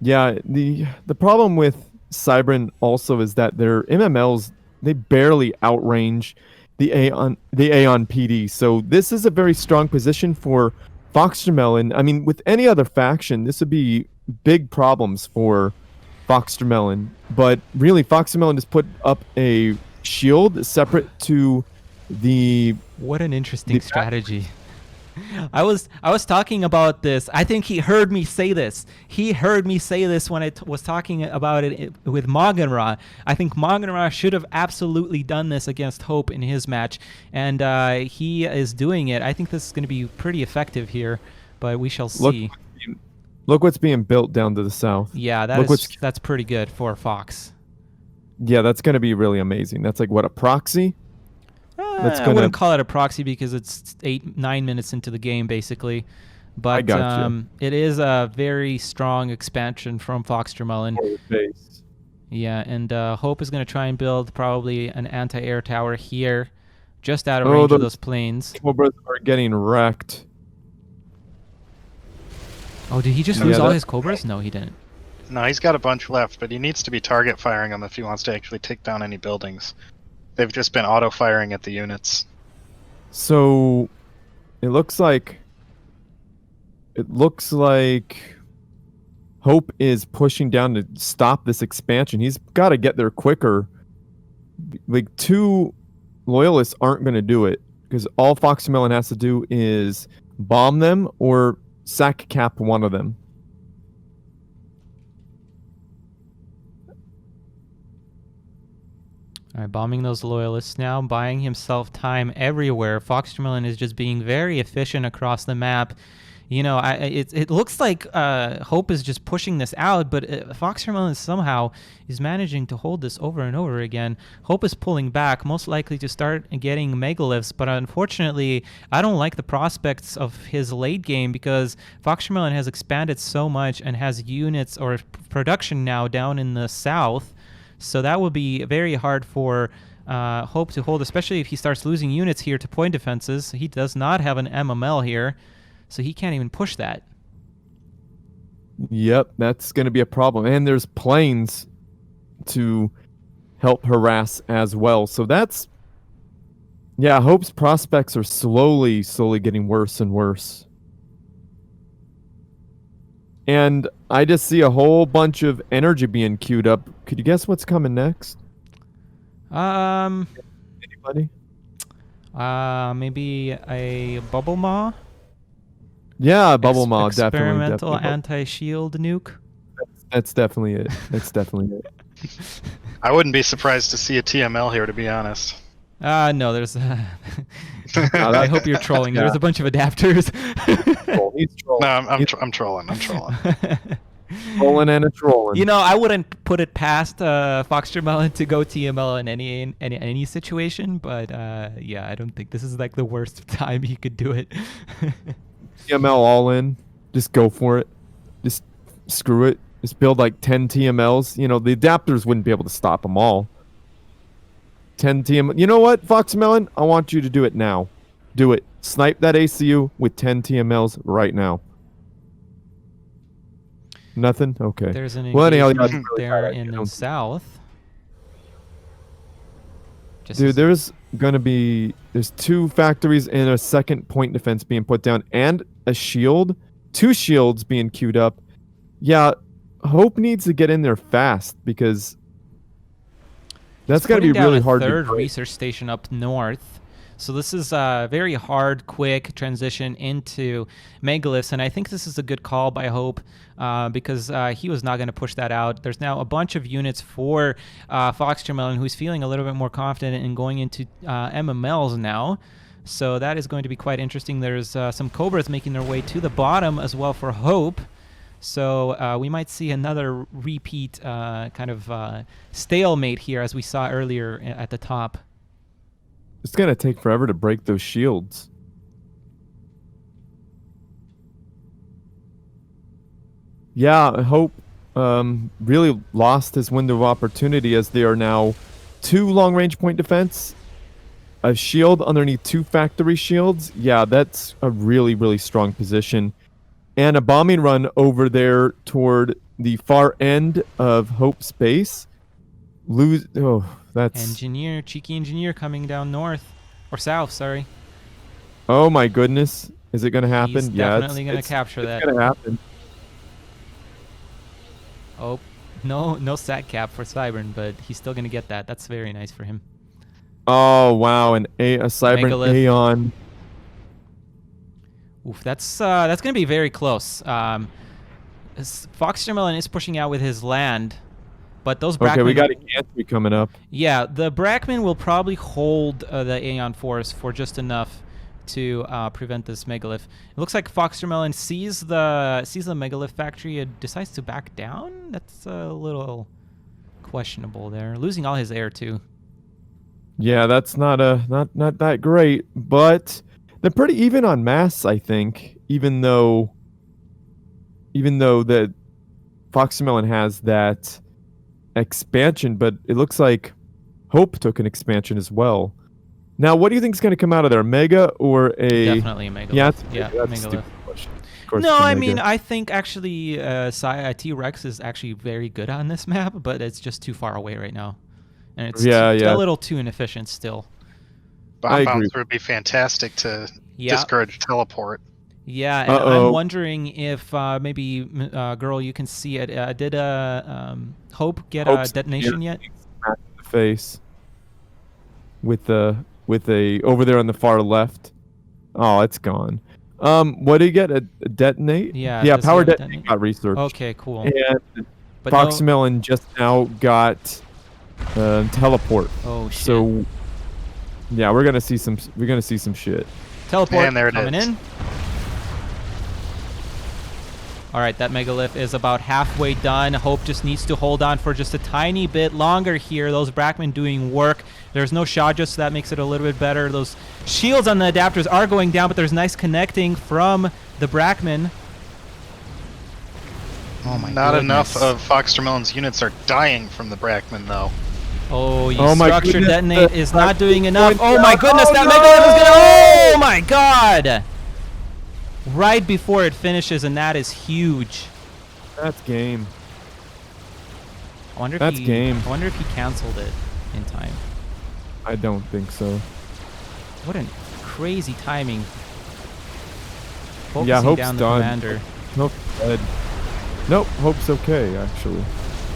Yeah, the problem with Cybran also is that their MMLs, they barely outrange the Aeon PD. So this is a very strong position for FoxTermelon. I mean, with any other faction, this would be big problems for FoxTermelon. But really, FoxTermelon has put up a shield separate to the... What an interesting strategy. I was talking about this. I think he heard me say this. He heard me say this when I was talking about it with Magenra. I think Magenra should have absolutely done this against Hope in his match, and he is doing it. I think this is going to be pretty effective here, but we shall see. Look what's being built down to the south. Yeah, that's pretty good for Fox. Yeah, that's going to be really amazing. That's like, what, a proxy? I wouldn't call it a proxy because it's 8-9 minutes into the game, basically. But I gotcha. It is a very strong expansion from FoxTermelon. Yeah, and Hope is going to try and build probably an anti-air tower here, just out of range of those planes. Cobras are getting wrecked. Oh, did he just lose all his Cobras? No, he didn't. No, he's got a bunch left, but he needs to be target firing them if he wants to actually take down any buildings. They've just been auto-firing at the units. So it looks like Hope is pushing down to stop this expansion. He's got to get there quicker. Like, 2 loyalists aren't going to do it because all FoxTermelon has to do is bomb them or sack cap one of them. All right, bombing those loyalists now, buying himself time everywhere. FoxTermelon is just being very efficient across the map. You know, it looks like Hope is just pushing this out, but FoxTermelon somehow is managing to hold this over and over again. Hope is pulling back, most likely to start getting megaliths, but unfortunately, I don't like the prospects of his late game because FoxTermelon has expanded so much and has units or production now down in the south. So that would be very hard for Hope to hold, especially if he starts losing units here to point defenses. He does not have an MML here, so he can't even push that. Yep, that's going to be a problem. And there's planes to help harass as well. So that's... Yeah, Hope's prospects are slowly getting worse and worse. And I just see a whole bunch of energy being queued up. Could you guess what's coming next? Anybody? Maybe a Bubble Maw? Yeah, Bubble Maw, definitely. Experimental anti-shield nuke? That's definitely it. That's definitely it. I wouldn't be surprised to see a TML here, to be honest. No, there's... I hope you're trolling. Yeah. There's a bunch of adapters. He's trolling. No, I'm trolling. I'm trolling. Trolling and a trolling. You know, I wouldn't put it past FoxTermelon to go TML in any situation, but yeah, I don't think this is like the worst time he could do it. TML all in. Just go for it. Just screw it. Just build like 10 TMLs. You know, the adapters wouldn't be able to stop them all. 10 TML. You know what, FoxTermelon? I want you to do it now. Do it. Snipe that ACU with 10 TMLs right now. Nothing? Okay. There's an engagement there in the south. Dude, there's 2 factories and a second point defense being put down and a shield. 2 shields being queued up. Yeah, Hope needs to get in there fast because that's got to be really hard to third research station up north. So this is a very hard, quick transition into megaliths, and I think this is a good call by Hope because he was not going to push that out. There's now a bunch of units for FoxTermelon, who's feeling a little bit more confident in going into MMLs now. So that is going to be quite interesting. There's some Cobras making their way to the bottom as well for Hope. So we might see another repeat kind of stalemate here as we saw earlier at the top. It's going to take forever to break those shields. Yeah, Hope really lost his window of opportunity as they are now 2 long-range point defense a shield underneath 2 factory shields. Yeah, that's a really, really strong position. And a bombing run over there toward the far end of Hope's base. That's... Cheeky engineer coming down north. Or south, sorry. Oh my goodness. Is it going to happen? He's Yeah, definitely going to capture that. It's going to happen. Oh, no sat cap for Cybern, but he's still going to get that. That's very nice for him. Oh, wow. A Cybern Megalith. Aeon. Oof, that's going to be very close. FoxTermelon is pushing out with his land, but those Brackmen... Okay, we got a gantry coming up. Yeah, the Brackmen will probably hold the Aeon Force for just enough to prevent this Megalith. It looks like FoxTermelon sees the Megalith factory and decides to back down. That's a little questionable there. Losing all his air too. Yeah, that's not that great, but they're pretty even on mass, I think. Even though that FoxTermelon has that expansion, but it looks like Hope took an expansion as well. Now, what do you think is going to come out of there? Mega or a... Definitely a Megalith. Yeah, that's a stupid question. Of course No, it's a I Mega. mean, I think actually T-Rex is actually very good on this map, but it's just too far away right now. And it's a little too inefficient still. Bomb bouncer would be fantastic to discourage teleport. Yeah, and I'm wondering if maybe, girl, you can see it. Did Hope get a detonation yet? Smack in the face with a over there on the far left. Oh, it's gone. What did he get? A detonate? Yeah, power detonate got researched. Okay, cool. And FoxTermelon just now got teleport. Oh shit. So yeah, we're gonna see some shit. Teleport and there it coming is. in. All right, that Megalith is about halfway done. Hope just needs to hold on for just a tiny bit longer here. Those Brackmen doing work. There's no Shaja, so that makes it a little bit better. Those shields on the adapters are going down, but there's nice connecting from the Brackmen. Oh my Not goodness. enough of FoxTermelon's units are dying from the Brackmen, though. Oh, my structure goodness, detonate is not doing enough. point Oh my out. goodness, that Oh, Megalith is no! gonna... Oh my god! Right before it finishes, and that is huge. That's game. I wonder if That's he, game. I wonder if he canceled it in time. I don't think so. What a crazy timing. Yeah, Focusing Hope's down the done. commander. Hope's dead. Nope, Hope's okay, actually.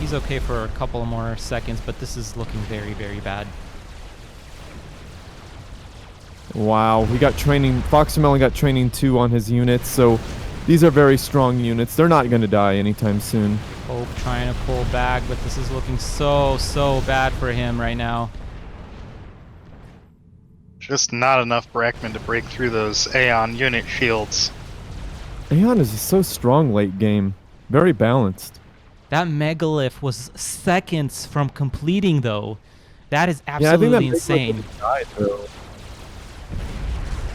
He's okay for a couple more seconds, but this is looking very, very bad. Wow, we got training. FoxTermelon got training 2 on his units, so these are very strong units. They're not going to die anytime soon. Hope trying to pull back, but this is looking so bad for him right now. Just not enough Brackmen to break through those Aeon unit shields. Aeon is so strong late game. Very balanced. That Megalith was seconds from completing, though. That is Yeah, I think absolutely that insane. Megalith died, though.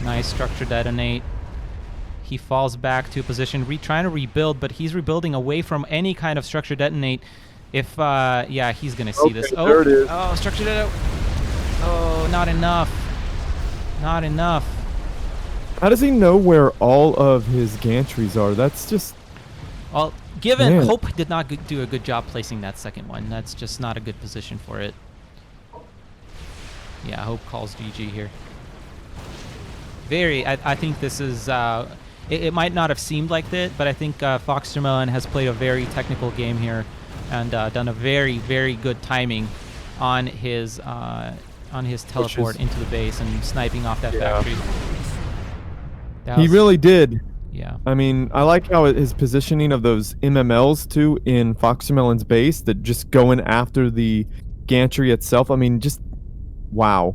Nice structure detonate. He falls back to a position, trying to rebuild, but he's rebuilding away from any kind of structure detonate. If, yeah, he's going to see this. Okay, there it is. Oh, structure detonate. Oh, not enough. Not enough. How does he know where all of his gantries are? That's just... Well, given Man. Hope did not do a good job placing that second one. That's just not a good position for it. Yeah, Hope calls GG here. I think this is... it might not have seemed like that, but I think FoxTermelon has played a very technical game here and done a very, very good timing on his teleport into the base and sniping off that factory. He really did. Yeah. I mean, I like how his positioning of those MMLs, too, in FoxTermelon's base, that just going after the gantry itself. I mean, just... Wow.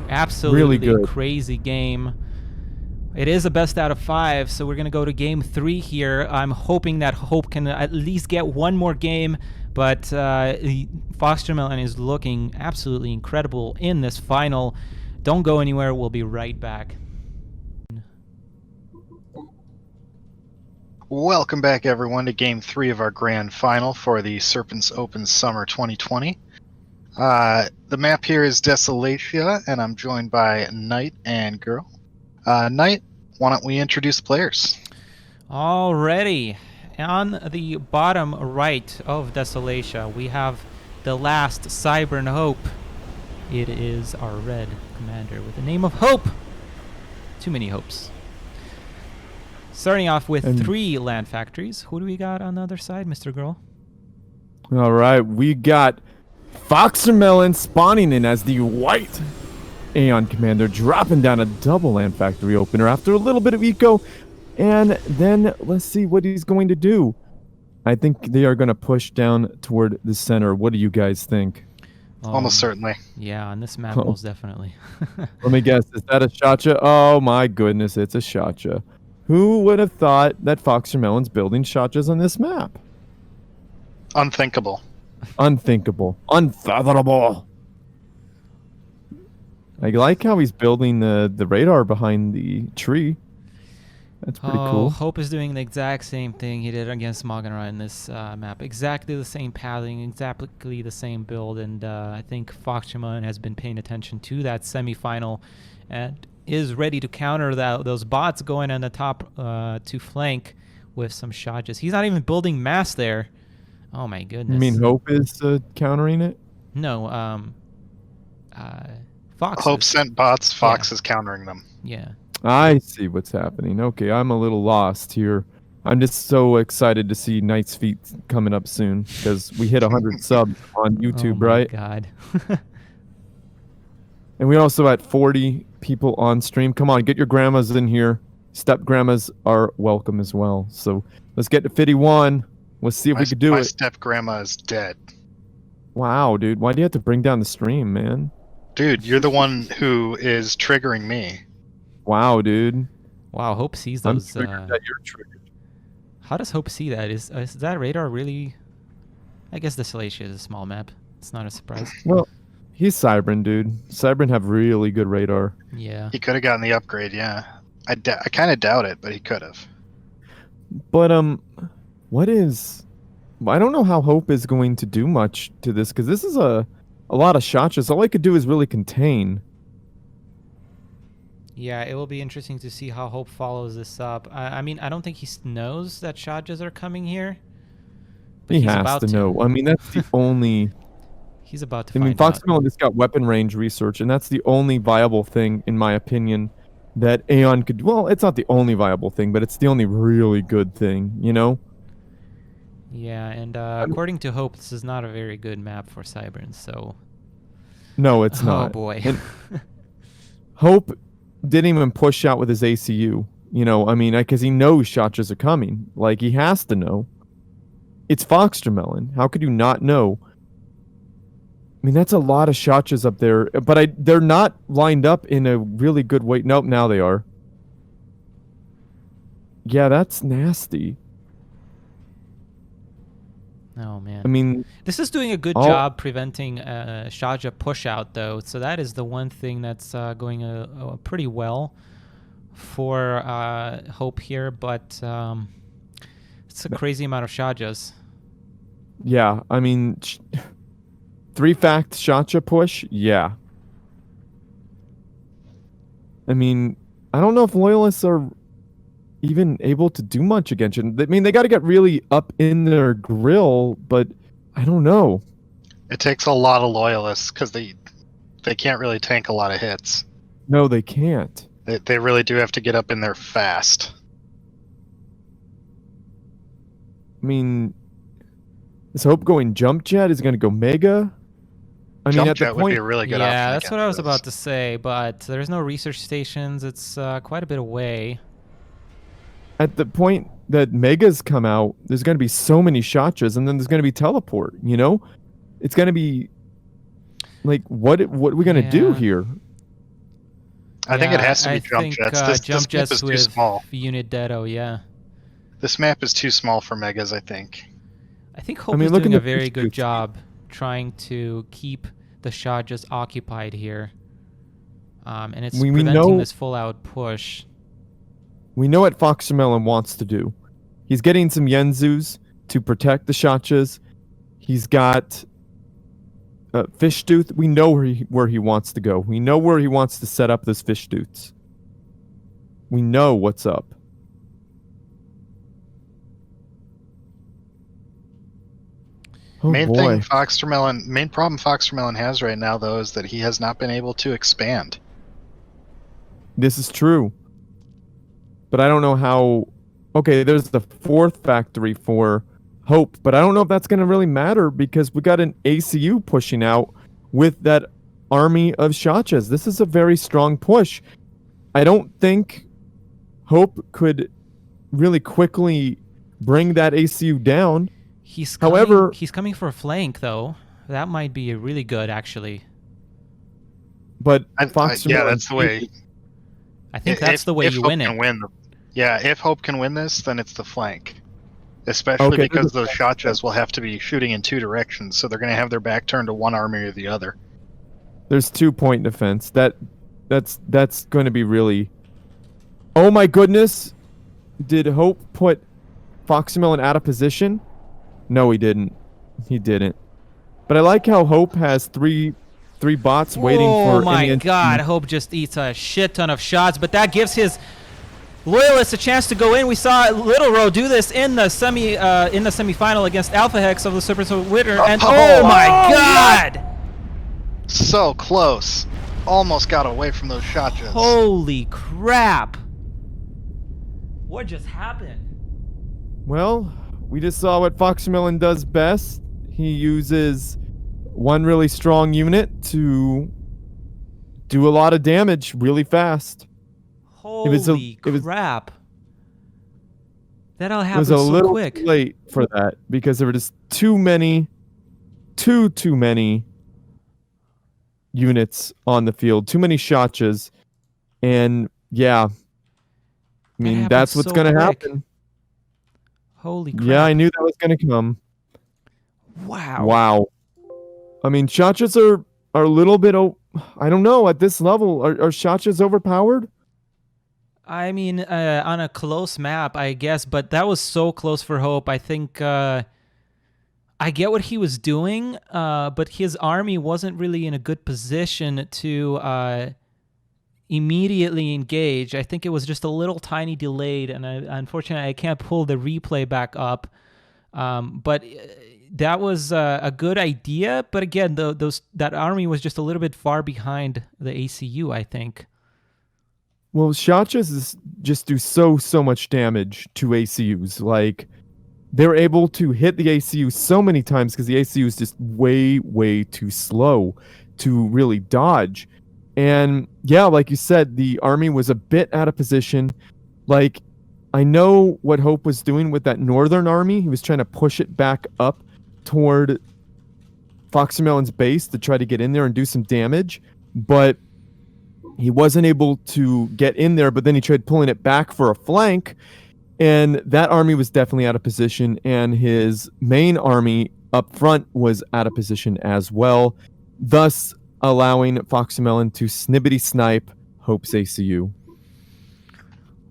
Absolutely Really good. crazy game. It is a best out of 5, so we're going to go to game 3 here. I'm hoping that Hope can at least get one more game, but FoxTermelon is looking absolutely incredible in this final. Don't go anywhere. We'll be right back. Welcome back, everyone, to Game 3 of our Grand Final for the Serpents Open Summer 2020. The map here is Desolatia, and I'm joined by Nite and Girl. Nite, why don't we introduce players? Alrighty, on the bottom right of Desolatia, we have the last Cybern Hope. It is our red commander with the name of Hope. Too many hopes. Starting off with 3 land factories. Who do we got on the other side, Mr. Girl? All right, we got FoxTermelon spawning in as the white Aeon commander, dropping down a double land factory opener after a little bit of eco. And then let's see what he's going to do. I think they are going to push down toward the center. What do you guys think? Almost certainly. Yeah, on this map, most definitely. Let me guess. Is that a Shotcha? Oh my goodness, it's a Shotcha. Who would have thought that FoxTermelon's building Shotchas on this map? Unthinkable. Unthinkable. Unfathomable. I like how he's building the radar behind the tree. That's pretty cool. Hope is doing the exact same thing he did against Maganra in this map. Exactly the same pathing, exactly the same build, and I think FoxTermelon has been paying attention to that semifinal and is ready to counter those bots going on the top to flank with some Shotjas. He's not even building mass there. Oh my goodness. You mean Hope is countering it? No, Fox. Hope sent bots, Fox is countering them. Yeah. I see what's happening. Okay, I'm a little lost here. I'm just so excited to see Knight's Feet coming up soon because we hit 100 subs on YouTube, right? Oh my god. And we also at 40 people on stream. Come on, get your grandmas in here. Step grandmas are welcome as well. So let's get to 51. Let's see if we can do it. My step grandma is dead. Wow, dude. Why do you have to bring down the stream, man? Dude, you're the one who is triggering me. Wow, dude. Wow, Hope sees I'm those. triggered that you're triggered. How does Hope see that? Is that radar really? I guess Desolatia is a small map. It's not a surprise. Well, he's Cybern, dude. Cybern have really good radar. Yeah. He could have gotten the upgrade, yeah. I kind of doubt it, but he could have. But what is? I don't know how Hope is going to do much to this because this is a lot of Shotjas. All I could do is really contain. Yeah, it will be interesting to see how Hope follows this up. I mean, I don't think he knows that Shotjas are coming here. He has to know. I mean, that's the only. He's about to. I mean, FoxTermelon just got weapon range research, and that's the only viable thing, in my opinion, that Aeon could. Well, it's not the only viable thing, but it's the only really good thing, you know? Yeah, and according to Hope, this is not a very good map for Cybern, so. No, it's not. Oh boy. Hope didn't even push out with his ACU, you know? I mean, because he knows Shotjas are coming. Like, he has to know. It's FoxTermelon. How could you not know? I mean, that's a lot of Shotjas up there, but they're not lined up in a really good way. Nope, now they are. Yeah, that's nasty. Oh man. I mean, this is doing a good job preventing Shotja push out though. So that is the one thing that's going pretty well for Hope here, but it's a crazy amount of Shotjas. Yeah, I mean, 3-fact Shotja push, yeah. I mean, I don't know if Loyalists are even able to do much against it. I mean, they got to get really up in their grill, but I don't know. It takes a lot of Loyalists because they can't really tank a lot of hits. No, they can't. They really do have to get up in there fast. I mean, is Hope going jump jet? Is he going to go mega? I mean, at the point, would be a really good option. Yeah, that's what I was about to say, but there's no research stations. It's quite a bit away. At the point that megas come out, there's going to be so many Shotjas, and then there's going to be teleport, you know? It's going to be like, what are we going to do here? I think it has to be jump jets. This Jump map is jets too with small. unit Deado, yeah. This map is too small for megas, I think. I think Hope is doing a very good job trying to keep the Shotjas occupied here. And it's preventing this full-out push. We know what FoxTermelon wants to do. He's getting some Yenzus to protect the Shotjas. He's got fish tooth. We know where he wants to go. We know where he wants to set up those fish tooths. We know what's up. Oh, main boy. main problem FoxTermelon has right now, though, is that he has not been able to expand. This is true. But I don't know how... Okay, there's the 4th factory for Hope, but I don't know if that's going to really matter because we got an ACU pushing out with that army of Shachas. This is a very strong push. I don't think Hope could really quickly bring that ACU down. He's However, he's coming for a flank, though. That might be really good, actually. But yeah, that's the way. I think that's the way you win it. Yeah, if Hope can win this, then it's the flank. Especially because those Shachas will have to be shooting in 2 directions, so they're going to have their back turned to one army or the other. There's 2-point defense. That's going to be really... Oh my goodness! Did Hope put FoxTermelon out of position? No, he didn't. He didn't. But I like how Hope has three bots waiting for... Oh my god, Hope just eats a shit ton of shots, but that gives his Loyalists a chance to go in. We saw Little Ro do this in the semifinal against Alpha Hex of the Serpents of Winter, and oh my god! So close. Almost got away from those Shachas. Holy crap! What just happened? Well, we just saw what FoxTermelon does best. He uses one really strong unit to do a lot of damage really fast. Holy crap. That all happened so quick. It was a little quick. late for that because there were just too many units on the field, too many Shachas, and yeah, I mean that's what's gonna happen. Holy crap. Yeah, I knew that was gonna come. Wow. I mean, Shachas are a little bit. I don't know at this level. Are Shachas overpowered? I mean, on a close map, I guess, but that was so close for Hope. I think I get what he was doing, but his army wasn't really in a good position to immediately engage. I think it was just a little tiny delayed, and unfortunately, I can't pull the replay back up. But that was a good idea. But again, that army was just a little bit far behind the ACU, I think. Well, Shachas just do so much damage to ACUs. Like, they're able to hit the ACU so many times because the ACU is just way too slow to really dodge. And yeah, like you said, the army was a bit out of position. Like, I know what Hope was doing with that northern army. He was trying to push it back up toward FoxTermelon's base to try to get in there and do some damage. But he wasn't able to get in there, but then he tried pulling it back for a flank, and that army was definitely out of position, and his main army up front was out of position as well, thus allowing FoxTermelon to snippety snipe Hope's ACU.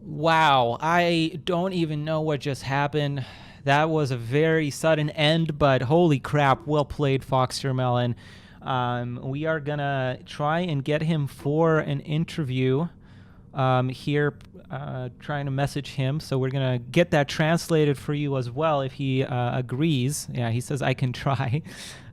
Wow, I don't even know what just happened. That was a very sudden end, but holy crap, well played, FoxTermelon. We are gonna try and get him for an interview here, trying to message him. So we're gonna get that translated for you as well if he agrees. Yeah, he says I can try.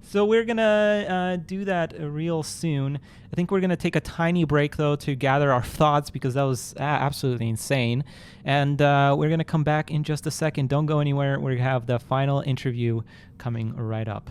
So we're gonna do that real soon. I think we're gonna take a tiny break though to gather our thoughts because that was absolutely insane. And we're gonna come back in just a second. Don't go anywhere. We have the final interview coming right up.